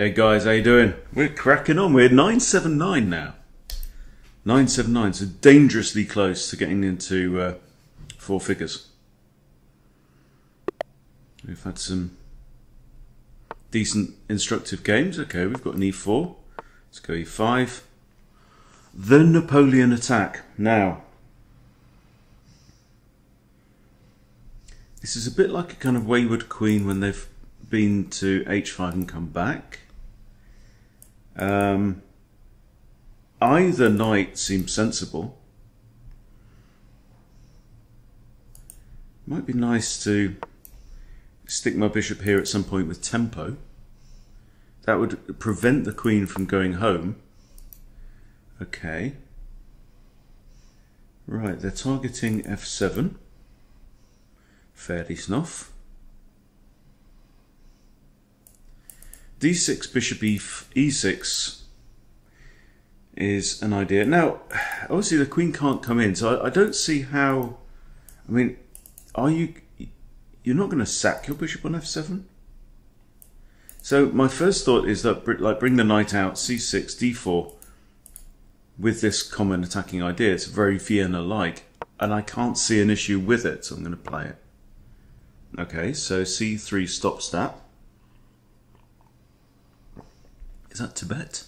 Hey guys, how you doing? We're cracking on. We're 979 now. 979, so dangerously close to getting into four figures. We've had some decent instructive games. Okay, we've got an e4. Let's go e5. The Napoleon attack. Now, this is a bit like a kind of wayward queen when they've been to h5 and come back. Either knight seems sensible. Might be nice to stick my bishop here at some point with tempo. That would prevent the queen from going home. Okay. Right, they're targeting f7. Fairly snuff. d6, bishop e6 is an idea. Now, obviously the queen can't come in, so I don't see how. I mean, you're not going to sack your bishop on f7? So my first thought is that, like, bring the knight out, c6, d4, with this common attacking idea. It's very Vienna-like, and I can't see an issue with it, so I'm going to play it. Okay, so c3 stops that. Is that Tibet?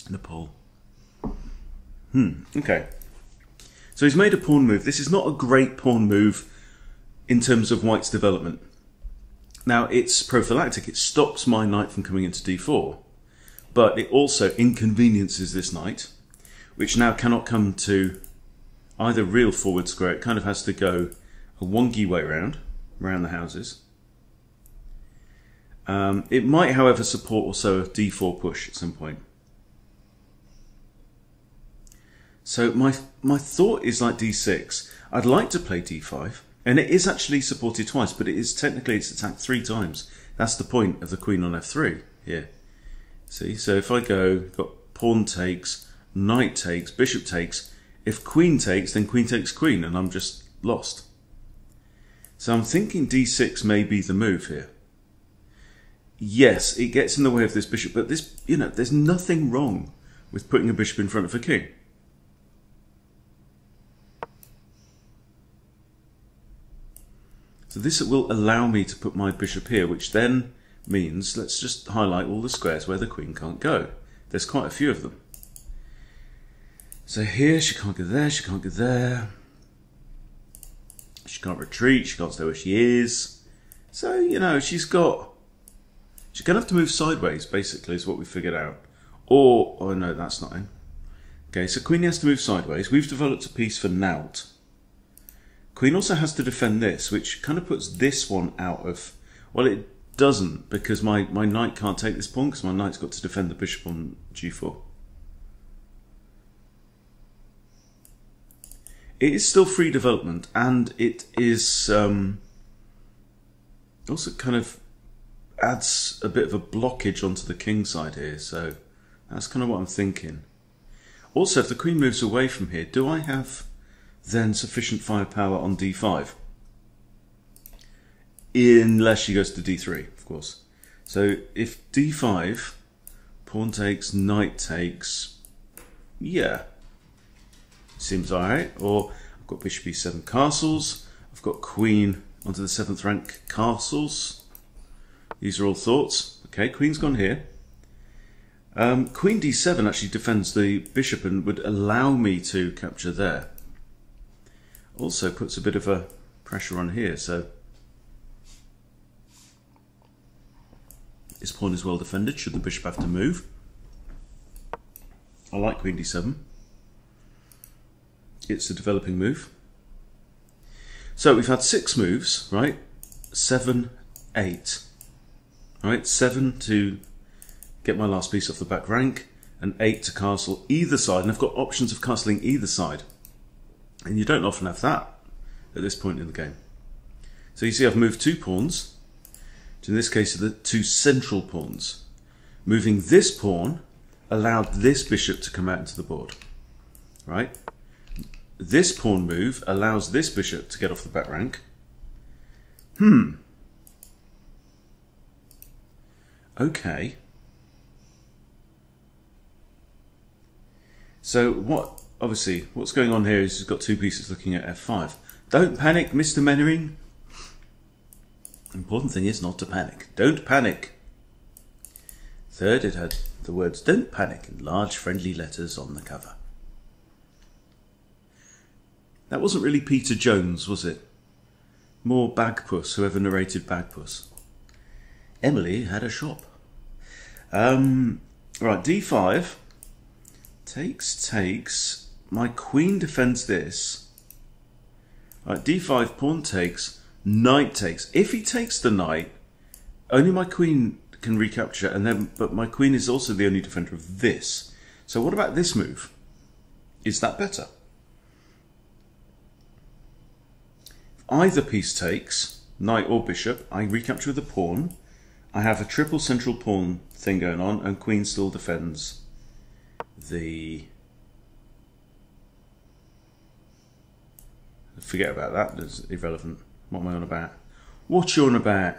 Nepal. Okay. So he's made a pawn move. This is not a great pawn move in terms of white's development. Now, it's prophylactic. It stops my knight from coming into d4. But it also inconveniences this knight, which now cannot come to either real forward square. It kind of has to go a wonky way around the houses. It might, however, support also a d4 push at some point. So my thought is like d6. I'd like to play d5, and it is actually supported twice, but it's attacked 3 times. That's the point of the queen on f3 here. See, so if I go, got pawn takes, knight takes, bishop takes. If queen takes, then queen takes queen, and I'm just lost. So I'm thinking d6 may be the move here. Yes, it gets in the way of this bishop, but this, you know, there's nothing wrong with putting a bishop in front of a king. So this will allow me to put my bishop here, which then means, let's just highlight all the squares where the queen can't go. There's quite a few of them. So here, she can't go there, she can't go there. She can't retreat, she can't stay where she is. So, you know, she's going to have to move sideways, basically, is what we figured out. Or, oh no, that's not in. Okay, so queen has to move sideways. We've developed a piece for knout. Queen also has to defend this, which kind of puts this one out of... Well, it doesn't, because my knight can't take this pawn, because my knight's got to defend the bishop on g4. It is still free development, and it is also kind of adds a bit of a blockage onto the king side here, so that's kind of what I'm thinking. Also, if the queen moves away from here, do I have then sufficient firepower on d5? Unless she goes to d3, of course. So if d5, pawn takes, knight takes, yeah, seems alright. Or I've got bishop e7 castles, I've got queen onto the 7th rank castles. These are all thoughts. Okay, queen's gone here. Queen d7 actually defends the bishop and would allow me to capture there. Also puts a bit of a pressure on here, so this pawn is well defended should the bishop have to move. I like queen d7. It's a developing move. So we've had 6 moves, right? 7, 8. Right, 7 to get my last piece off the back rank, and 8 to castle either side, and I've got options of castling either side. And you don't often have that at this point in the game. So you see I've moved 2 pawns, which in this case are the 2 central pawns. Moving this pawn allowed this bishop to come out into the board. Right? This pawn move allows this bishop to get off the back rank. Okay. So what's going on here is he's got two pieces looking at f5. Don't panic, Mr. Mannering. Important thing is not to panic. Don't panic. Third, it had the words "Don't panic" in large friendly letters on the cover. That wasn't really Peter Jones, was it? More Bagpuss, whoever narrated Bagpuss. Emily had a shop. Right, d5. Takes. My queen defends this. Right, d5, pawn takes, knight takes. If he takes the knight, only my queen can recapture, but my queen is also the only defender of this. So what about this move? Is that better? Either piece takes, knight or bishop, I recapture with a pawn. I have a triple central pawn thing going on, and queen still defends the... Forget about that, that's irrelevant. What am I on about? What you on about?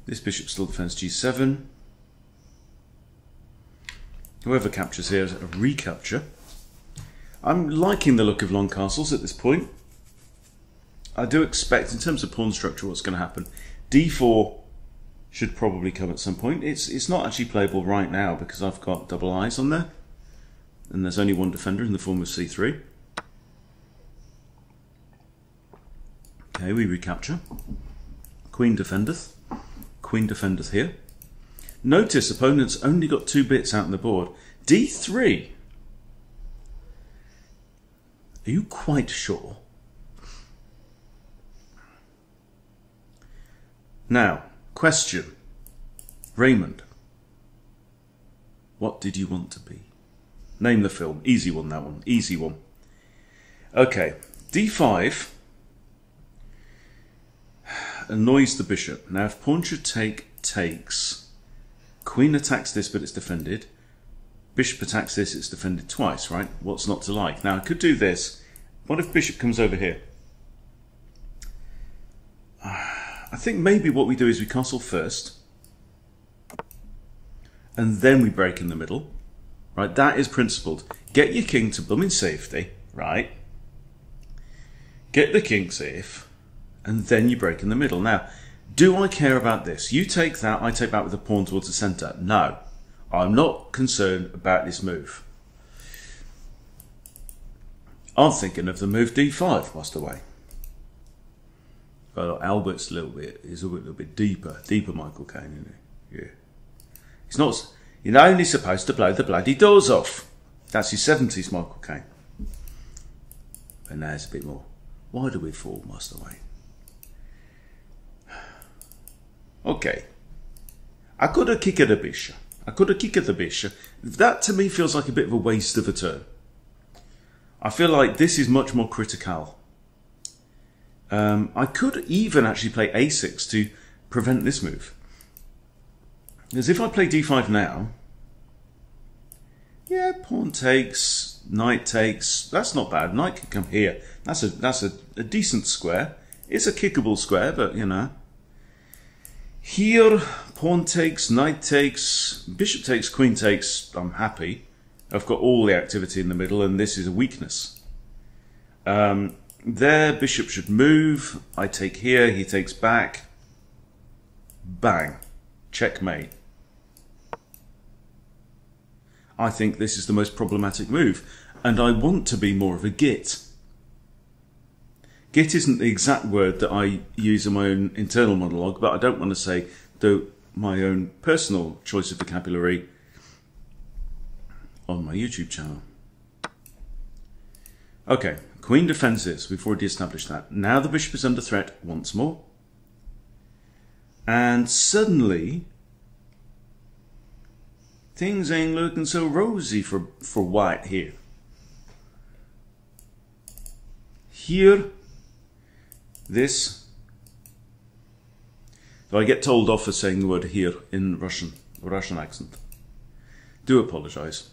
This bishop still defends g7. Whoever captures here is a recapture. I'm liking the look of long castles at this point. I do expect, in terms of pawn structure, what's going to happen. d4 should probably come at some point. It's not actually playable right now because I've got double eyes on there. And there's only one defender in the form of c3. Okay, we recapture. Queen defendeth. Queen defendeth here. Notice opponent's only got 2 bits out on the board. d3. Are you quite sure? Now, question. Raymond, what did you want to be? Name the film. Easy one, that one. Easy one. Okay, d5 annoys the bishop. Now, if pawn should takes. Queen attacks this, but it's defended. Bishop attacks this, it's defended twice, right? What's not to like? Now, I could do this. What if bishop comes over here? I think maybe what we do is we castle first, and then we break in the middle, right? That is principled. Get your king to blooming safety, right? Get the king safe, and then you break in the middle. Now, do I care about this? You take that, I take that with a pawn towards the centre. No, I'm not concerned about this move. I'm thinking of the move d5 whilst away. Well, Albert's a little bit deeper Michael Caine, isn't he? Yeah. He's not. You're only supposed to blow the bloody doors off. That's his 70s Michael Caine. And now it's a bit more. Why do we fall, Master Wayne? Okay. I could have kicked the bishop. That to me feels like a bit of a waste of a turn. I feel like this is much more critical. I could even actually play a6 to prevent this move. Because if I play d5 now, yeah, pawn takes, knight takes, that's not bad. Knight can come here. That's a decent square. It's a kickable square, but you know. Here, pawn takes, knight takes, bishop takes, queen takes, I'm happy. I've got all the activity in the middle, and this is a weakness. There, bishop should move. I take here, he takes back. Bang. Checkmate. I think this is the most problematic move, and I want to be more of a git. Git isn't the exact word that I use in my own internal monologue, but I don't want to say my own personal choice of vocabulary on my YouTube channel. Okay, queen defends this. We've already established that. Now the bishop is under threat once more. And suddenly, things ain't looking so rosy for white here. Here, this. So I get told off for saying the word here in Russian accent. Do apologise.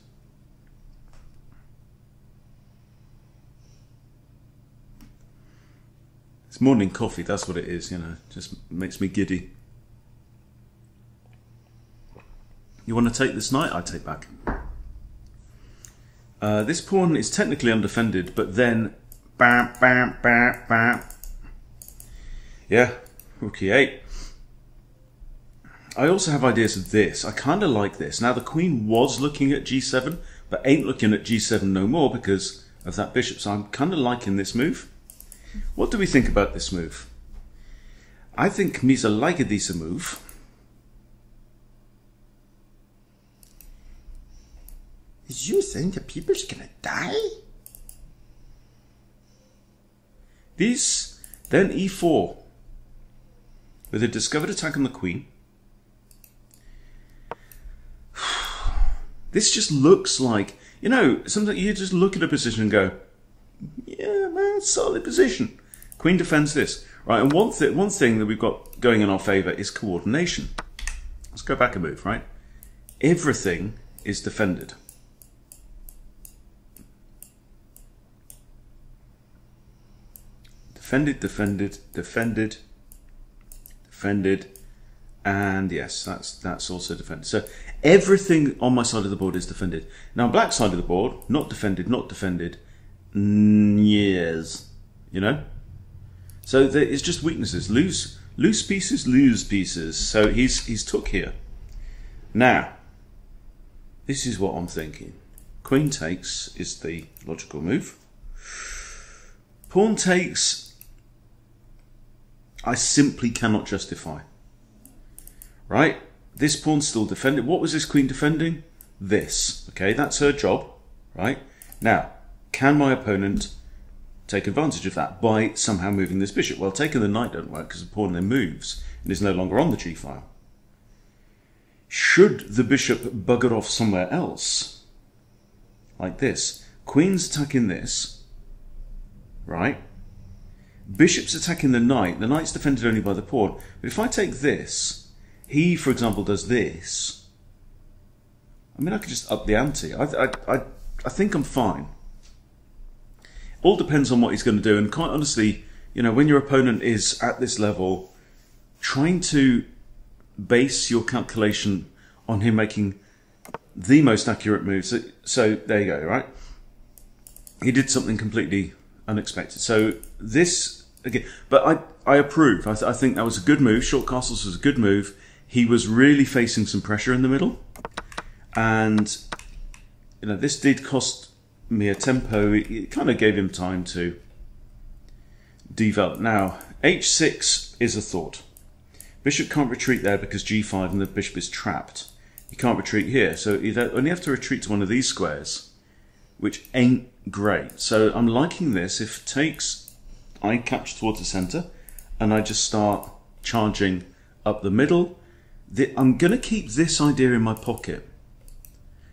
It's morning coffee, that's what it is, you know, just makes me giddy. You want to take this knight? I take back. This pawn is technically undefended, but then bam, bam, bam, bam. Yeah, rook e8. I also have ideas of this. I kind of like this. Now the queen was looking at g7, but ain't looking at g7 no more because of that bishop. So I'm kind of liking this move. What do we think about this move? I think me like this move. You think the people's gonna die? This, then e4, with a discovered attack on the queen. This just looks like, you know, sometimes you just look at a position and go, yeah, man, solid position. Queen defends this. Right, and one thing that we've got going in our favour is coordination. Let's go back a move, right? Everything is defended. Defended, defended, defended, defended, and yes, that's also defended. So everything on my side of the board is defended. Now, black side of the board, not defended, not defended. Yes, you know. So it's just weaknesses. Loose pieces, lose pieces. So he's took here. Now, this is what I'm thinking. Queen takes is the logical move. Pawn takes, I simply cannot justify. Right? This pawn's still defended. What was this queen defending? This. Okay, that's her job. Right? Now, can my opponent take advantage of that by somehow moving this bishop? Well, taking the knight don't work because the pawn then moves and is no longer on the g file. Should the bishop bugger off somewhere else, like this, queen's attacking this, right? Bishop's attacking the knight's defended only by the pawn. But if I take this, he, for example, does this, I mean, I could just up the ante. I think I'm fine. All depends on what he's going to do, and quite honestly, you know, when your opponent is at this level, trying to base your calculation on him making the most accurate move. So there you go, right? He did something completely unexpected. So this, again, but I approve. I think that was a good move. Short castles was a good move. He was really facing some pressure in the middle. And, you know, this did cost me a tempo. It kind of gave him time to develop. Now, h6 is a thought. Bishop can't retreat there because g5 and the bishop is trapped. He can't retreat here, so you only have to retreat to one of these squares, which ain't great. So I'm liking this. If takes, I capture towards the center, and I just start charging up the middle. I'm going to keep this idea in my pocket,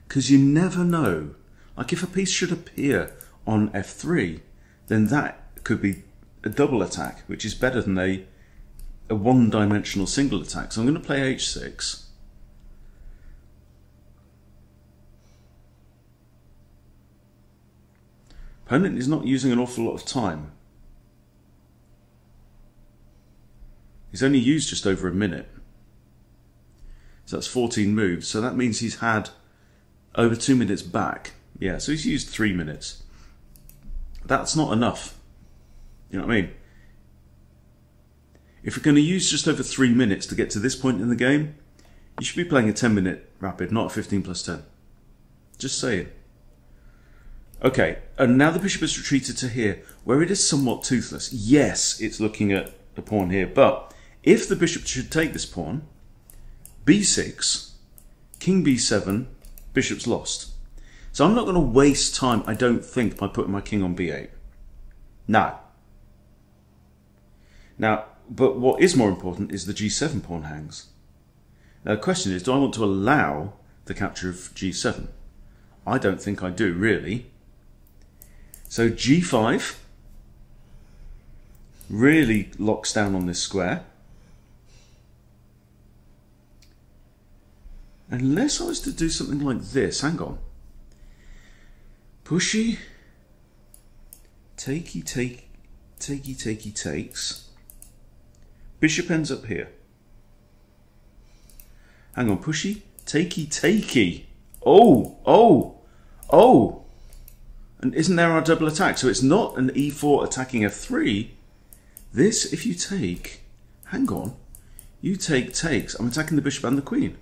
because you never know. Like if a piece should appear on f3, then that could be a double attack, which is better than a one-dimensional single attack. So I'm going to play h6. Opponent is not using an awful lot of time. He's only used just over a minute. So that's 14 moves. So that means he's had over 2 minutes back. Yeah, so he's used 3 minutes. That's not enough. You know what I mean? If you're going to use just over 3 minutes to get to this point in the game, you should be playing a 10-minute rapid, not a 15 plus 10. Just saying. Okay, and now the bishop has retreated to here, where it is somewhat toothless. Yes, it's looking at the pawn here, but if the bishop should take this pawn, b6, king b7, bishop's lost. So I'm not going to waste time, I don't think, by putting my king on b8. No. Now, but what is more important is the g7 pawn hangs. Now the question is, do I want to allow the capture of g7? I don't think I do, really. So g5 really locks down on this square. Unless I was to do something like this, hang on. Pushy, takey, takes. Bishop ends up here. Hang on, pushy, takey. Oh. And isn't there our double attack? So it's not an e4 attacking f3. This, if you take, hang on, you take takes. I'm attacking the bishop and the queen.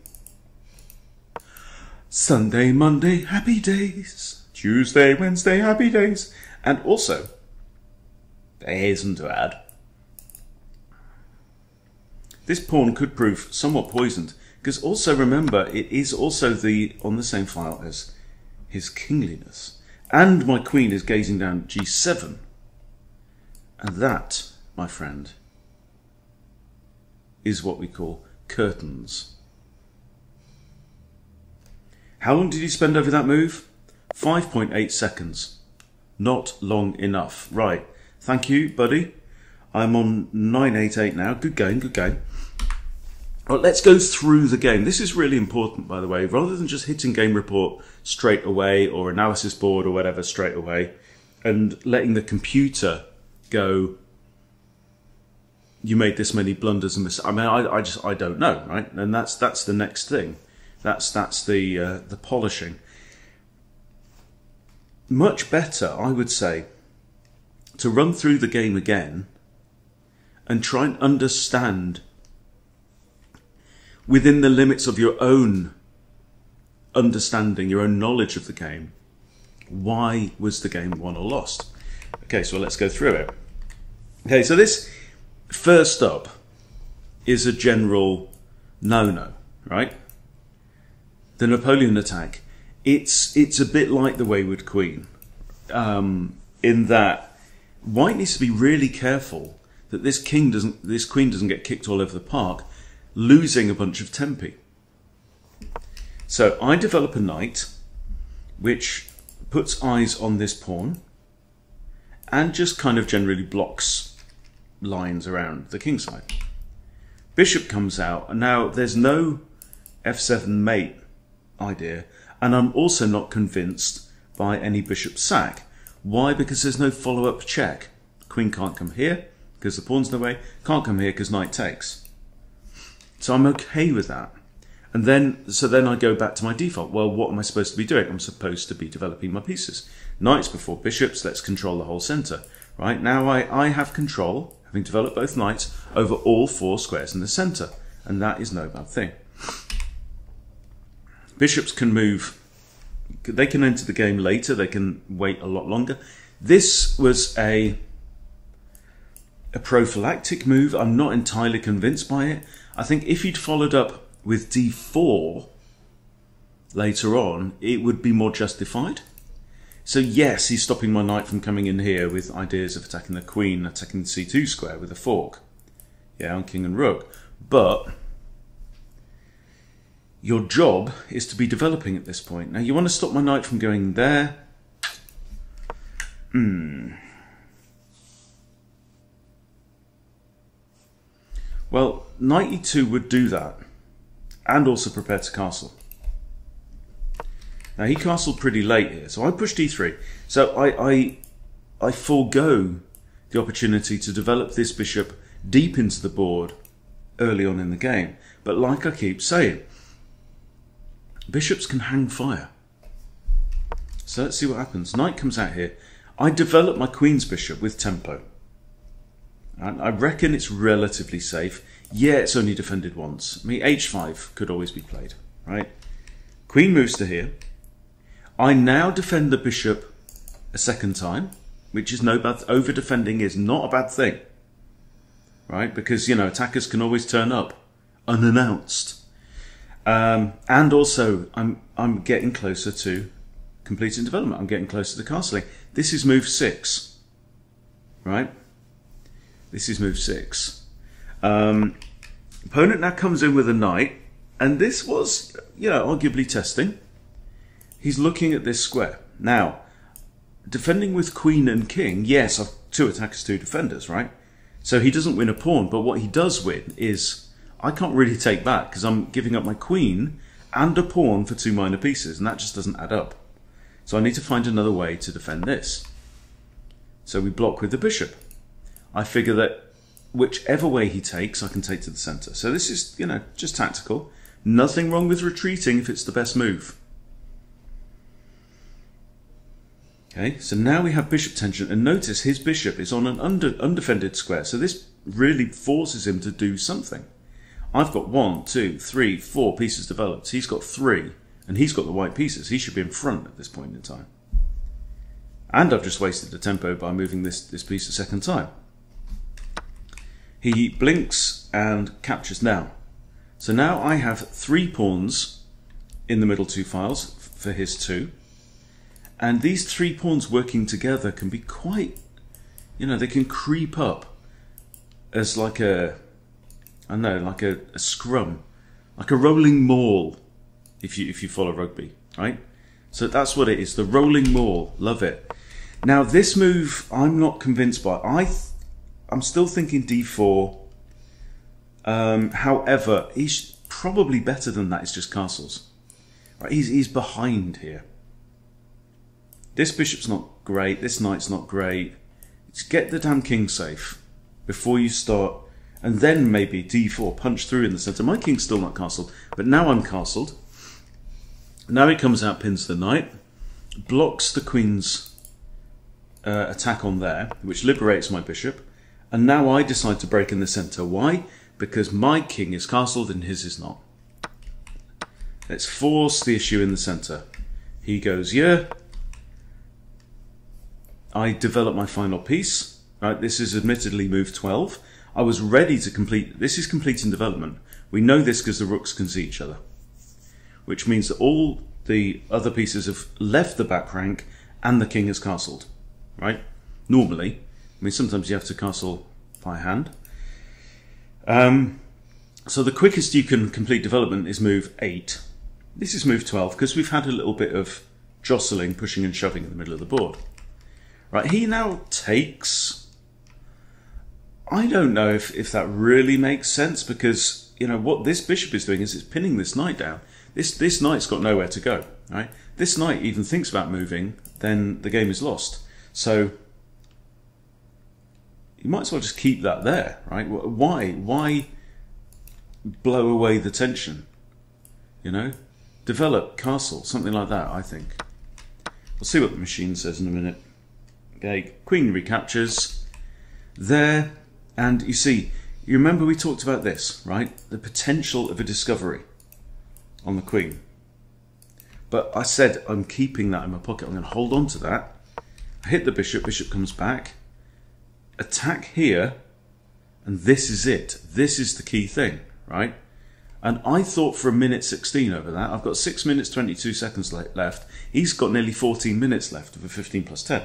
Sunday, Monday, happy days. Tuesday, Wednesday, happy days. And also, hasten to add, this pawn could prove somewhat poisoned, because also remember, it is also on the same file as his kingliness. And my queen is gazing down g7. And that, my friend, is what we call curtains. How long did he spend over that move? 5.8 seconds. Not long enough. Right. Thank you, buddy. I'm on 988 now. Good game, good game. Right, let's go through the game. This is really important, by the way. Rather than just hitting game report straight away or analysis board or whatever straight away and letting the computer go, you made this many blunders and mistakes. I mean, I don't know, right? And that's the next thing. That's the polishing. Much better, I would say, to run through the game again and try and understand within the limits of your own understanding, your own knowledge of the game, why was the game won or lost? Okay, so let's go through it. Okay, so this first up is a general no-no, right? The Napoleon attack. It's a bit like the Wayward Queen, in that White needs to be really careful that this queen doesn't get kicked all over the park, losing a bunch of tempi. So I develop a knight which puts eyes on this pawn and just kind of generally blocks lines around the king side. Bishop comes out, and now there's no f7 mate idea, and I'm also not convinced by any bishop sack. Why? Because there's no follow-up check. Queen can't come here because the pawn's in the way, can't come here because knight takes. So I'm okay with that. And then I go back to my default. Well, what am I supposed to be doing? I'm supposed to be developing my pieces. Knights before bishops, let's control the whole center. Right, now I have control, having developed both knights, over all 4 squares in the center. And that is no bad thing. Bishops can move, they can enter the game later, they can wait a lot longer. This was a prophylactic move. I'm not entirely convinced by it. I think if he'd followed up with d4 later on, it would be more justified. So yes, he's stopping my knight from coming in here with ideas of attacking the queen, attacking the c2 square with a fork. Yeah, on king and rook. But your job is to be developing at this point. Now you want to stop my knight from going there. Well, knight e2 would do that, and also prepare to castle. Now he castled pretty late here, so I pushed e3. So I forego the opportunity to develop this bishop deep into the board early on in the game. But like I keep saying, bishops can hang fire. So let's see what happens. Knight comes out here. I develop my queen's bishop with tempo. And I reckon it's relatively safe. Yeah, it's only defended once. I mean, h5 could always be played, right? Queen moves to here. I now defend the bishop a second time, which is no bad. Over defending is not a bad thing, right? Because, you know, attackers can always turn up unannounced. And also, I'm getting closer to completing development. I'm getting closer to castling. This is move 6, right? This is move 6. Opponent now comes in with a knight, and this was, you know, arguably testing. He's looking at this square. Now, defending with queen and king, yes, I've 2 attackers, 2 defenders, right? So he doesn't win a pawn, but what he does win is I can't really take back because I'm giving up my queen and a pawn for 2 minor pieces, and that just doesn't add up. So I need to find another way to defend this. So we block with the bishop. I figure that whichever way he takes, I can take to the center. So this is, you know, just tactical. Nothing wrong with retreating if it's the best move. Okay, so now we have bishop tension, and notice his bishop is on an undefended square, so this really forces him to do something. I've got 1, 2, 3, 4 pieces developed. He's got 3, and he's got the white pieces. He should be in front at this point in time. And I've just wasted the tempo by moving this piece a second time. He blinks and captures now. So now I have 3 pawns in the middle 2 files for his 2. And these 3 pawns working together can be quite, they can creep up as like a, I don't know, like a scrum, like a rolling maul, if you follow rugby, right? So that's what it is, the rolling maul. Love it. Now this move I'm not convinced by. I'm still thinking d4. However, he's probably better than that. It's just castles. Right? He's behind here. This bishop's not great. This knight's not great. Just get the damn king safe before you start, and then maybe d4, punch through in the centre. My king's still not castled, but now I'm castled. Now he comes out, pins the knight, blocks the queen's attack on there, which liberates my bishop, and now I decide to break in the centre. Why? Because my king is castled and his is not. Let's force the issue in the centre. He goes here. I develop my final piece. Right, this is admittedly move 12. I was ready to complete. This is completing development. We know this because the rooks can see each other, which means that all the other pieces have left the back rank and the king is castled. Right? Normally, I mean, sometimes you have to castle by hand. So the quickest you can complete development is move 8. This is move 12 because we've had a little bit of jostling, pushing and shoving in the middle of the board. Right, he now takes. I don't know if that really makes sense, because what this bishop is doing is it's pinning this knight down. This knight's got nowhere to go. Right, this knight even thinks about moving, then the game is lost. So you might as well just keep that there, right? Why blow away the tension? Develop castle, something like that. I think we'll see what the machine says in a minute. Okay, queen recaptures there, and you remember we talked about this, right? The potential of a discovery on the queen. But I said I'm keeping that in my pocket. I'm going to hold on to that. I hit the bishop, bishop comes back, attack here, and this is it. This is the key thing, right? And I thought for a minute 16 over that. I've got 6 minutes 22 seconds left. He's got nearly 14 minutes left of a 15 plus 10.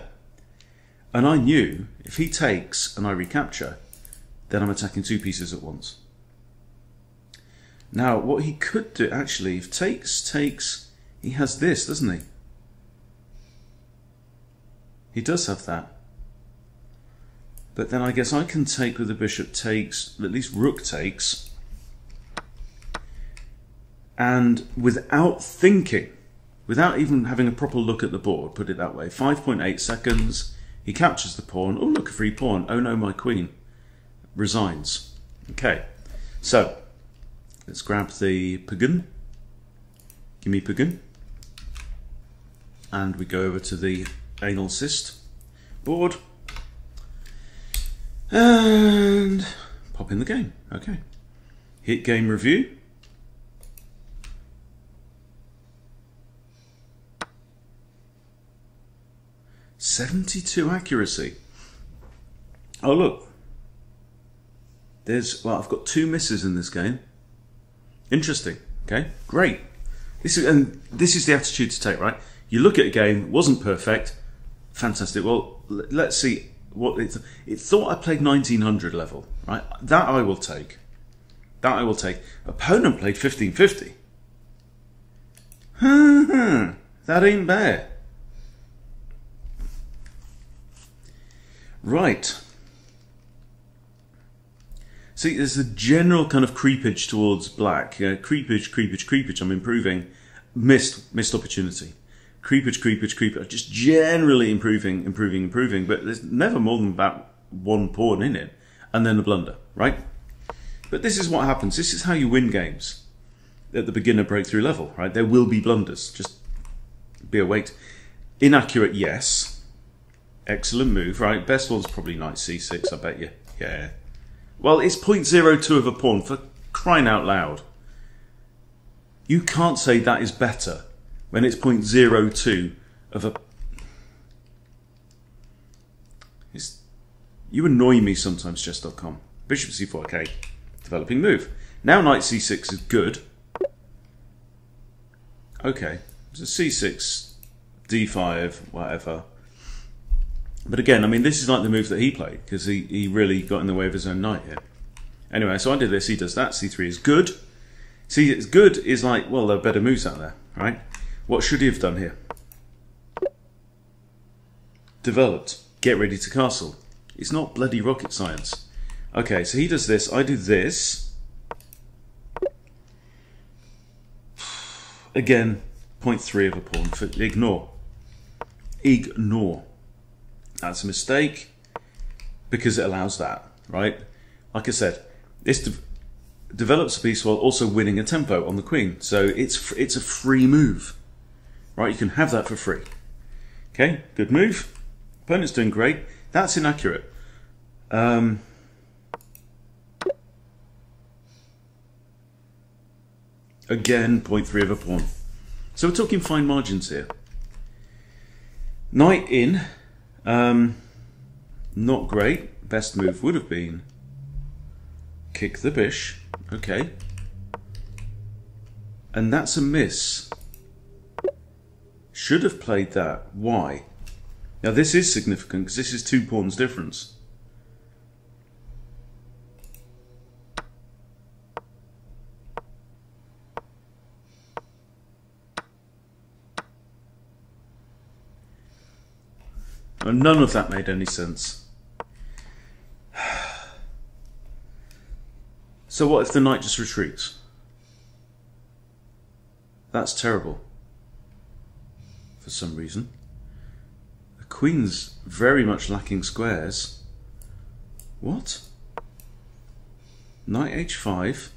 And I knew if he takes and I recapture, then I'm attacking 2 pieces at once. Now, what he could do, actually, if takes, he has this, doesn't he? He does have that. But then I guess I can take with the bishop takes, at least rook takes, and without thinking, without even having a proper look at the board, put it that way, 5.8 seconds, he captures the pawn. Oh, look, a free pawn. Oh no, my queen resigns. Okay, so let's grab the pagan. Give me pagan. And we go over to the anal cyst board and pop in the game. Okay, hit game review. .72 accuracy. Oh look, I've got 2 misses in this game. Interesting. Okay, great. This is the attitude to take, right? You look at a game, wasn't perfect, fantastic. Well, let's see what it thought I played 1900 level, right? That I will take. That I will take. Opponent played 1550. That ain't bad. Right. See, there's a general kind of creepage towards black. Creepage. I'm improving. Missed opportunity. Creepage. Just generally improving. But there's never more than about 1 pawn in it, and then a blunder, right? But this is what happens. This is how you win games at the beginner breakthrough level, right? There will be blunders. Just be awake. Inaccurate, yes. Excellent move, right? Best one's probably knight c6, I bet you. Yeah. Well, it's 0.02 of a pawn, for crying out loud. You can't say that is better when it's 0.02 of a... You annoy me sometimes, chess.com. Bishop c4, okay. Developing move. Now knight c6 is good. Okay. So c6, d5, whatever. But again, I mean, this is like the move that he played, because he really got in the way of his own knight here. Anyway, so I did this, he does that, c3 is good. See, it's good is like, well, there are better moves out there, right? What should he have done here? Developed. Get ready to castle. It's not bloody rocket science. Okay, so he does this, I do this. Again, 0.3 of a pawn. For ignore. Ignore. That's a mistake because it allows that, right? Like I said, this develops a piece while also winning a tempo on the queen. So it's a free move, right? You can have that for free. Okay, good move. Opponent's doing great. That's inaccurate. Again, 0.3 of a pawn. So we're talking fine margins here. Knight in. Not great. Best move would have been kick the bish. Okay. And that's a miss. Should have played that. Why? Now this is significant because this is 2 pawns difference. And none of that made any sense. So what if the knight just retreats? That's terrible. For some reason. The queen's very much lacking squares. What? Knight h5.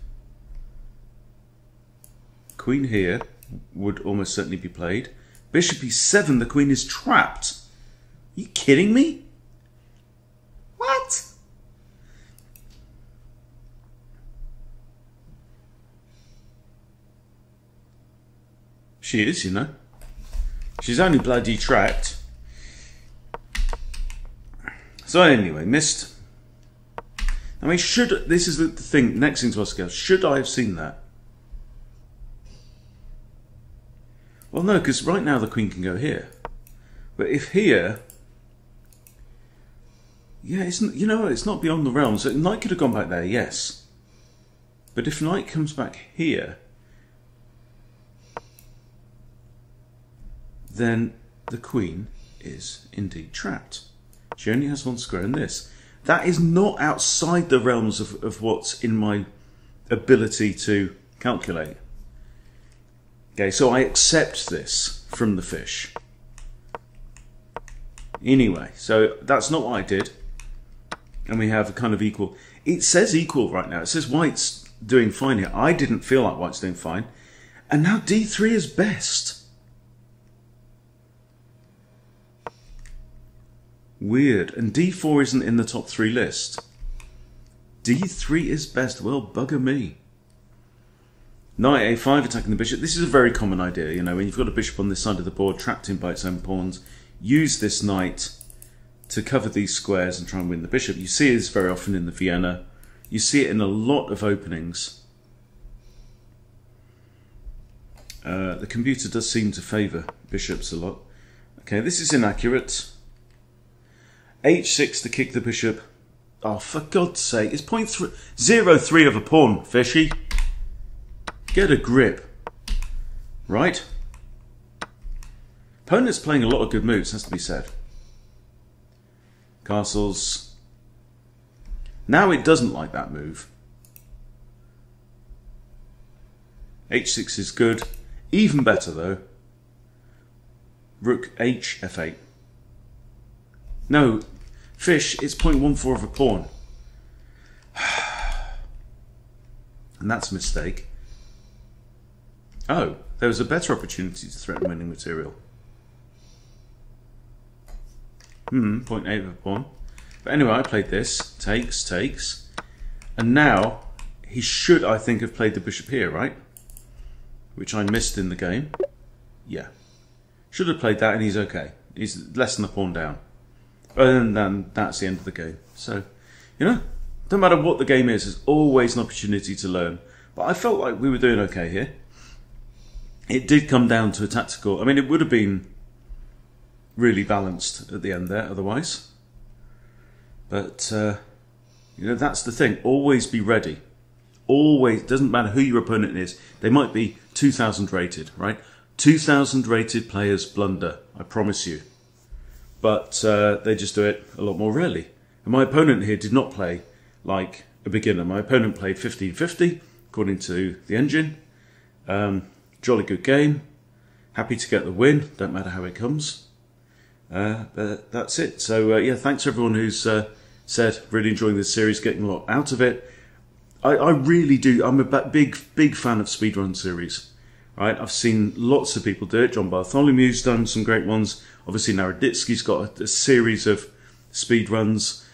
Queen here would almost certainly be played. Bishop e7, the queen is trapped. Are you kidding me? What? She is, you know. She's only bloody trapped. So anyway, missed. I mean, this is the thing, next thing to ask is, should I have seen that? Well, no, because right now the queen can go here. But if here... Yeah, you know what, it's not beyond the realms. Knight could have gone back there, yes. But if knight comes back here, then the queen is indeed trapped. She only has one square in this. That is not outside the realms of what's in my ability to calculate. Okay, so I accept this from the fish. Anyway, so that's not what I did. And we have a kind of equal. It says equal right now. It says white's doing fine here. I didn't feel like white's doing fine. And now d3 is best. Weird. And d4 isn't in the top 3 list. d3 is best. Well, bugger me. Knight a5 attacking the bishop. This is a very common idea, you know, when you've got a bishop on this side of the board trapped in by its own pawns. Use this knight to cover these squares and try and win the bishop. You see this very often in the Vienna. You see it in a lot of openings. The computer does seem to favour bishops a lot. Okay, this is inaccurate. h6 to kick the bishop. Oh, for God's sake, it's 0.03 of a pawn, fishy. Get a grip. Right? Opponent's playing a lot of good moves, has to be said. Castles. Now it doesn't like that move. h6 is good. Even better though. Rook h f8. No, fish, it's 0.14 of a pawn. And that's a mistake. Oh, there was a better opportunity to threaten winning material. 0.8 of a pawn. But anyway, I played this. Takes, takes. And now, he should, I think, have played the bishop here, right? Which I missed in the game. Yeah. Should have played that and he's okay. He's less than the pawn down. And then that's the end of the game. So, you know, no matter what the game is, there's always an opportunity to learn. But I felt like we were doing okay here. It did come down to a tactical. I mean, it would have been really balanced at the end there otherwise. But, you know, that's the thing. Always be ready. Always, doesn't matter who your opponent is. They might be 2,000 rated, right? 2,000 rated players blunder, I promise you. But they just do it a lot more rarely. And my opponent here did not play like a beginner. My opponent played 1550, according to the engine. Jolly good game. Happy to get the win, don't matter how it comes. But that's it. So yeah, thanks everyone who's said really enjoying this series, getting a lot out of it. I really do. I'm a big fan of speedrun series. Right, I've seen lots of people do it. John Bartholomew's done some great ones. Obviously, Naroditsky's got a series of speedruns.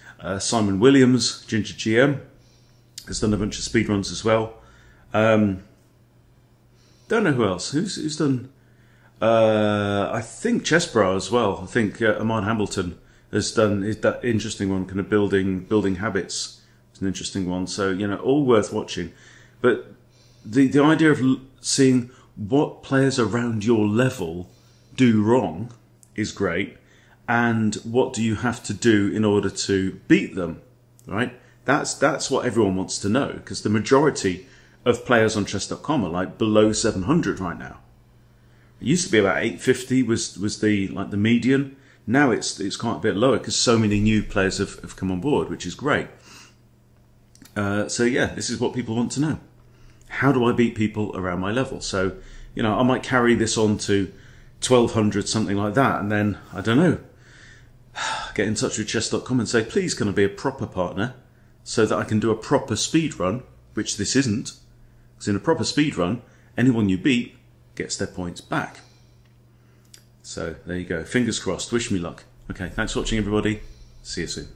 Simon Williams, Ginger GM, has done a bunch of speedruns as well. Don't know who else. Who's done? I think Chessbra as well. I think Amon Hamilton has done that interesting one, kind of building habits. It's an interesting one. So you know, all worth watching. But the idea of seeing what players around your level do wrong is great, and what do you have to do in order to beat them, right? That's what everyone wants to know, because the majority of players on chess.com are like below 700 right now. It used to be about 850 was the median. Now it's quite a bit lower because so many new players have come on board, which is great. So yeah, this is what people want to know. How do I beat people around my level? So, you know, I might carry this on to 1200, something like that, and then, I don't know, get in touch with chess.com and say, please, can I be a proper partner so that I can do a proper speed run, which this isn't. Because in a proper speed run, anyone you beat gets their points back. So, there you go. Fingers crossed. Wish me luck. Okay, thanks for watching, everybody. See you soon.